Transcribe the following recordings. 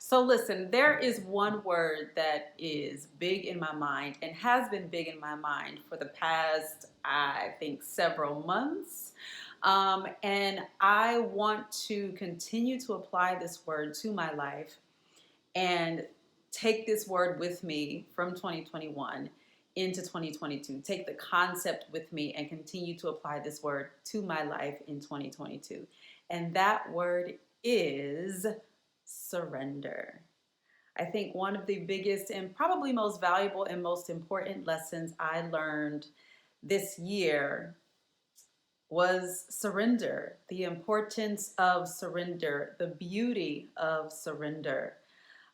So listen, there is one word that is big in my mind and has been big in my mind for the past, I think, several months. And I want to continue to apply this word to my life and take this word with me from 2021 into 2022. Take the concept with me and continue to apply this word to my life in 2022. And that word is surrender. I think one of the biggest and probably most valuable and most important lessons I learned this year was surrender, the importance of surrender, the beauty of surrender.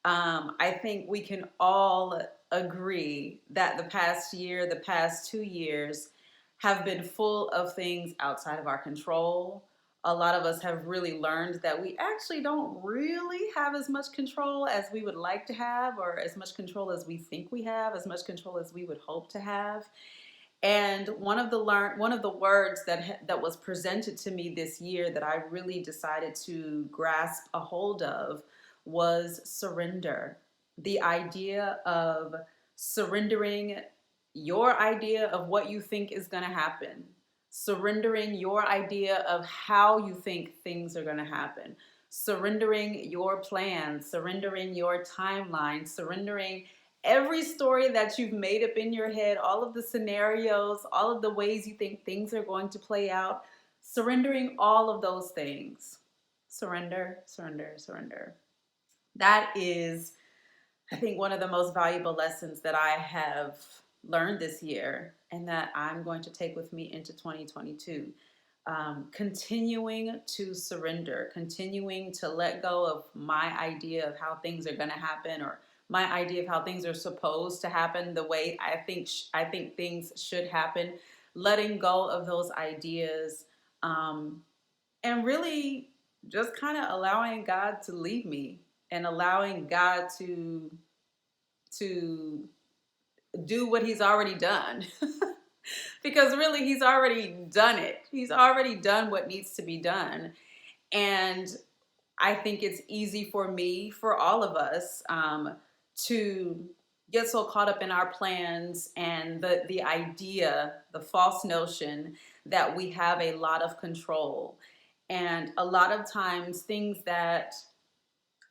I think we can all agree that the past year, the past 2 years, have been full of things outside of our control. A lot of us have really learned that we actually don't really have as much control as we would like to have, or as much control as we think we have, as much control as we would hope to have. And one of the words that was presented to me this year that I really decided to grasp a hold of was surrender. The idea of surrendering your idea of what you think is going to happen, surrendering your idea of how you think things are going to happen, surrendering your plans, surrendering your timeline, surrendering every story that you've made up in your head, all of the scenarios, all of the ways you think things are going to play out, surrendering all of those things. Surrender, surrender, surrender. That is, I think, one of the most valuable lessons that I have learned this year and that I'm going to take with me into 2022. Continuing to surrender, continuing to let go of my idea of how things are going to happen, or my idea of how things are supposed to happen the way I think things should happen, letting go of those ideas, and really just kind of allowing God to lead me and allowing God to do what he's already done. Because really he's already done it. He's already done what needs to be done. And I think it's easy for me, for all of us, to get so caught up in our plans and the idea, the false notion that we have a lot of control. And a lot of times things that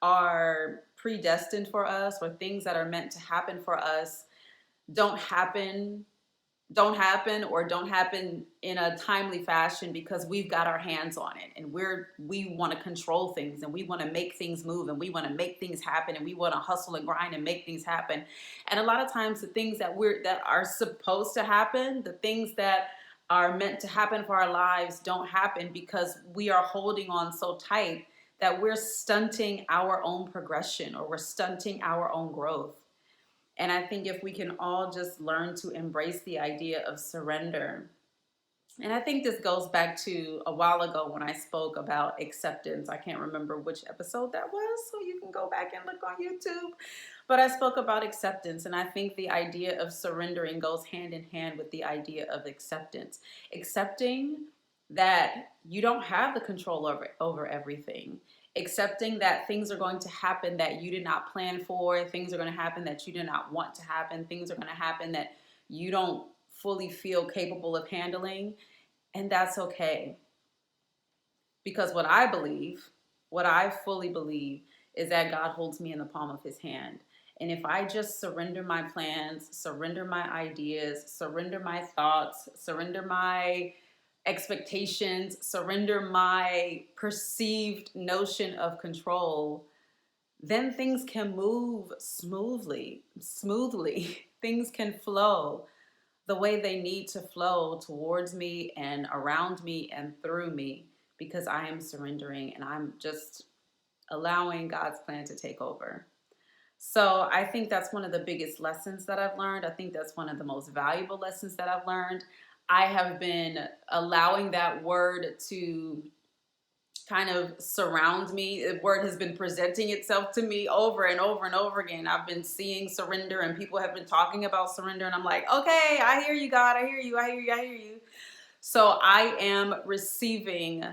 are predestined for us, or things that are meant to happen for us, don't happen or don't happen in a timely fashion because we've got our hands on it, and we want to control things, and we want to make things move, and we want to make things happen, and we want to hustle and grind and make things happen. And a lot of times the things that are supposed to happen, the things that are meant to happen for our lives, don't happen because we are holding on so tight that we're stunting our own progression, or we're stunting our own growth. And I think if we can all just learn to embrace the idea of surrender. And I think this goes back to a while ago when I spoke about acceptance. I can't remember which episode that was, so you can go back and look on YouTube. But I spoke about acceptance, and I think the idea of surrendering goes hand in hand with the idea of acceptance. Accepting that you don't have the control over everything. Accepting that things are going to happen that you did not plan for, things are going to happen that you did not want to happen, things are going to happen that you don't fully feel capable of handling, and that's okay. Because what I fully believe, is that God holds me in the palm of his hand. And if I just surrender my plans, surrender my ideas, surrender my thoughts, surrender my expectations, surrender my perceived notion of control, then things can move smoothly. Things can flow the way they need to flow towards me and around me and through me, because I am surrendering and I'm just allowing God's plan to take over. So I think that's one of the biggest lessons that I've learned. I think that's one of the most valuable lessons that I've learned. I have been allowing that word to kind of surround me. The word has been presenting itself to me over and over and over again. I've been seeing surrender, and people have been talking about surrender, and I'm like, okay, I hear you, God. I hear you. I hear you. I hear you. So I am receiving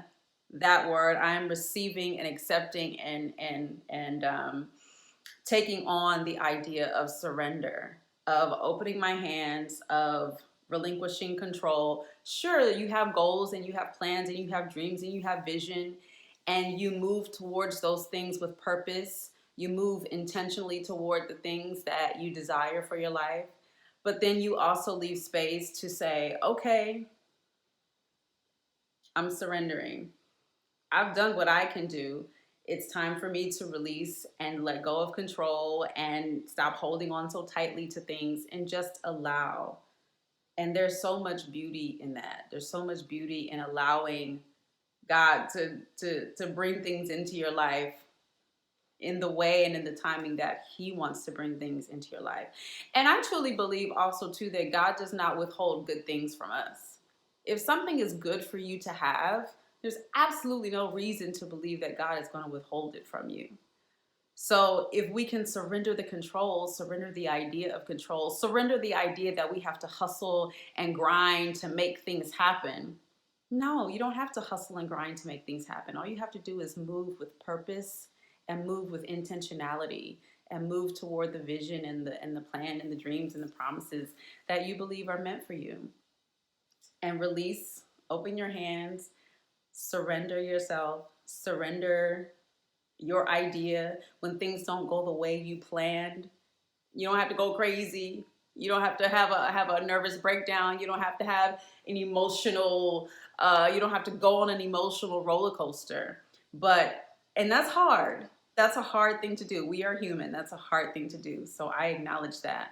that word. I am receiving and accepting and taking on the idea of surrender, of opening my hands, of relinquishing control. Sure, you have goals and you have plans and you have dreams and you have vision, and you move towards those things with purpose. You move intentionally toward the things that you desire for your life. But then you also leave space to say, okay, I'm surrendering. I've done what I can do. It's time for me to release and let go of control and stop holding on so tightly to things and just allow. And there's so much beauty in that. There's so much beauty in allowing God to bring things into your life in the way and in the timing that he wants to bring things into your life. And I truly believe also too that God does not withhold good things from us. If something is good for you to have, there's absolutely no reason to believe that God is going to withhold it from you. So if we can surrender the control, surrender the idea of control, surrender the idea that we have to hustle and grind to make things happen. No, you don't have to hustle and grind to make things happen. All you have to do is move with purpose and move with intentionality and move toward the vision and the plan and the dreams and the promises that you believe are meant for you. And release, open your hands, surrender yourself, surrender your idea when things don't go the way you planned. You don't have to go crazy. You don't have to have a nervous breakdown. You don't have to have an emotional. You don't have to go on an emotional roller coaster. And that's hard. That's a hard thing to do. We are human. That's a hard thing to do. So I acknowledge that.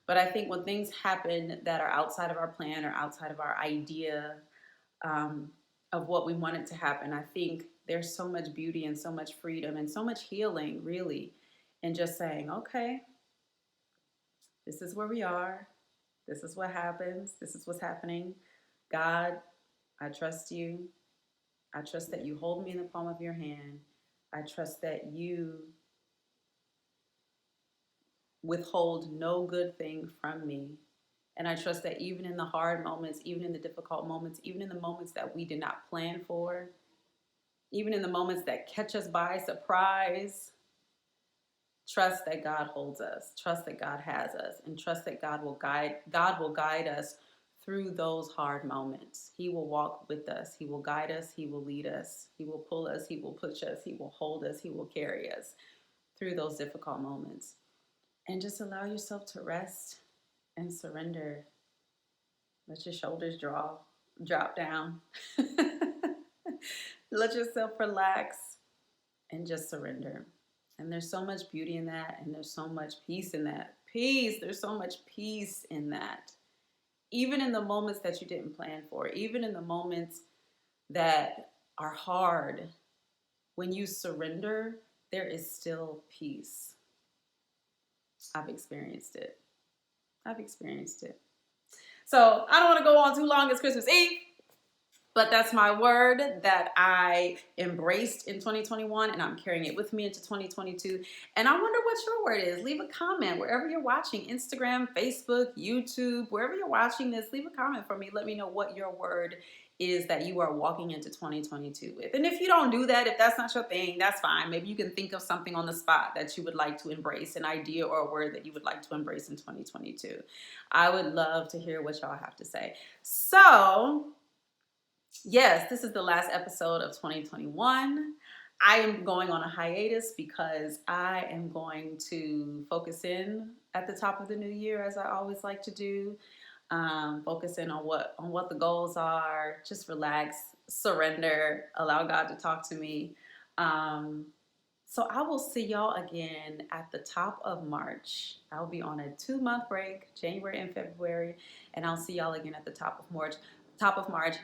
But I think when things happen that are outside of our plan or outside of our idea um, of what we want it to happen, I think there's so much beauty and so much freedom and so much healing, really, in just saying, okay, this is where we are. This is what happens. This is what's happening. God, I trust you. I trust that you hold me in the palm of your hand. I trust that you withhold no good thing from me. And I trust that even in the hard moments, even in the difficult moments, even in the moments that we did not plan for, even in the moments that catch us by surprise, trust that God holds us, trust that God has us, and trust that God will guide us through those hard moments. He will walk with us, he will guide us, he will lead us, he will pull us, he will push us, he will hold us, he will carry us through those difficult moments. And just allow yourself to rest and surrender. Let your shoulders drop down. Let yourself relax and just surrender. And there's so much beauty in that, and there's so much peace in that. Peace, there's so much peace in that. Even in the moments that you didn't plan for, even in the moments that are hard, when you surrender, there is still peace. I've experienced it. I've experienced it. So I don't want to go on too long. It's Christmas Eve. But that's my word that I embraced in 2021, and I'm carrying it with me into 2022. And I wonder what your word is. Leave a comment wherever you're watching, Instagram, Facebook, YouTube, wherever you're watching this, leave a comment for me. Let me know what your word is that you are walking into 2022 with. And if you don't do that, if that's not your thing, that's fine. Maybe you can think of something on the spot that you would like to embrace, an idea or a word that you would like to embrace in 2022. I would love to hear what y'all have to say. So, yes, this is the last episode of 2021. I am going on a hiatus because I am going to focus in at the top of the new year, as I always like to do. Focus in on what the goals are. Just relax, surrender, allow God to talk to me. So I will see y'all again at the top of March. I'll be on a 2-month break, January and February, and I'll see y'all again at the top of March.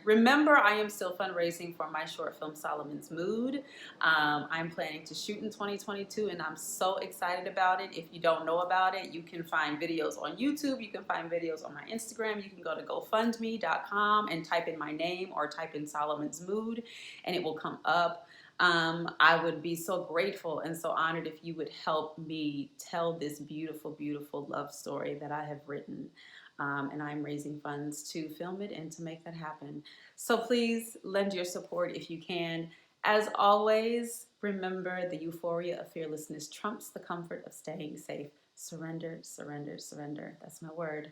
Remember, I am still fundraising for my short film Solomon's Mood. I'm planning to shoot in 2022, and I'm so excited about it. If you don't know about it, you can find videos on YouTube. You can find videos on my Instagram. You can go to gofundme.com and type in my name or type in Solomon's Mood, and it will come up. I would be so grateful and so honored if you would help me tell this beautiful, beautiful love story that I have written. And I'm raising funds to film it and to make that happen. So please lend your support if you can. As always, Remember, the euphoria of fearlessness trumps the comfort of staying safe. Surrender, surrender, surrender. That's my word.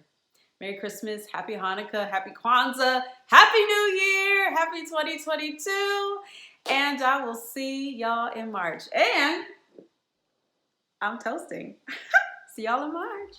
Merry Christmas, Happy Hanukkah, Happy Kwanzaa, Happy New Year, Happy 2022. And I will see y'all in March. And I'm toasting. See y'all in March.